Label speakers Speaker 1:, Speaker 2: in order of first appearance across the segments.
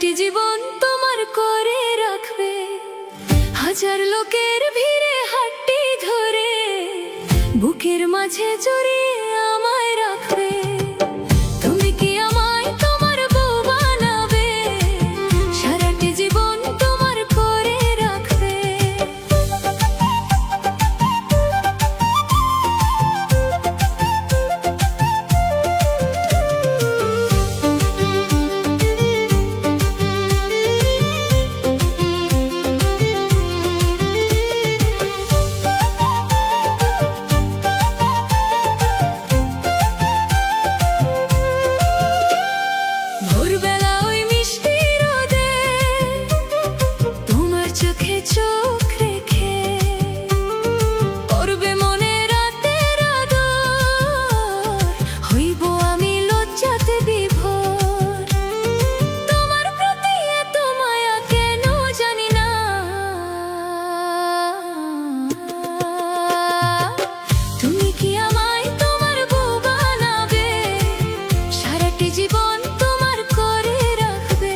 Speaker 1: সারাটি জীবন তোমার করে রাখবে। হাজার লোকের ভিড়ে হাতটি ধরে বুকের মাঝে জড়িয়ে আমায় রাখবে। তুমি কি আমায় তোমার বউ বানাবে? সারাটি জীবন তোমার করে রাখবে। ভোরবেলা ওই মিষ্টি রোদে তোমার চোখে চোখ রেখে করবে মনে রাতের আদর, হইব আমি লজ্জাতে বিভোর। তোমার প্রতি এত মায়া কেন জানি না, তুমি কি আমায় তোমার বউ বানাবে? সারাটি জীবন তোমার করে রাখবে।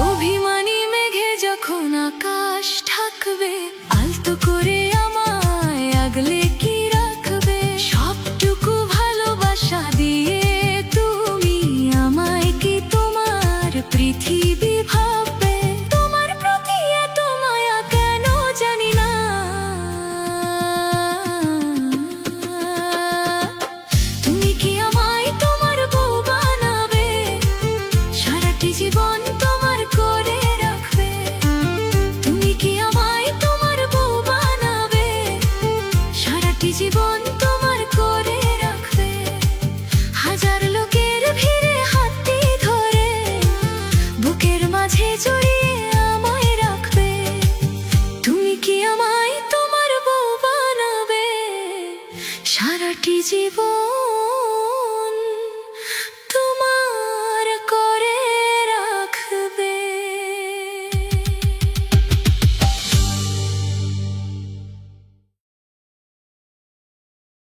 Speaker 1: অভিমানী মেঘে যখন আকাশ ঢাকবে, আলতো করে আমায় আগলে কি রাখবে? সবটুকু ভালোবাসা দিয়ে তুমি আমায় কি তোমার পৃথিবী ভাববে? তোমার প্রতি এত মায়া কেন জানি না, তুমি কি আমায় তোমার বউ বানাবে? সারাটি জীবন তোমার করে রাখবে। তুমি কি আমায় তোমার বউ বানাবে? সারাটি জীবন তোমার করে রাখবে। হাজার লোকের ভিড়ে হাতটি ধরে বুকের মাঝে জড়িয়ে আমায় রাখবে। তুমি কি আমায় তোমার বউ বানাবে? সারাটি জীবন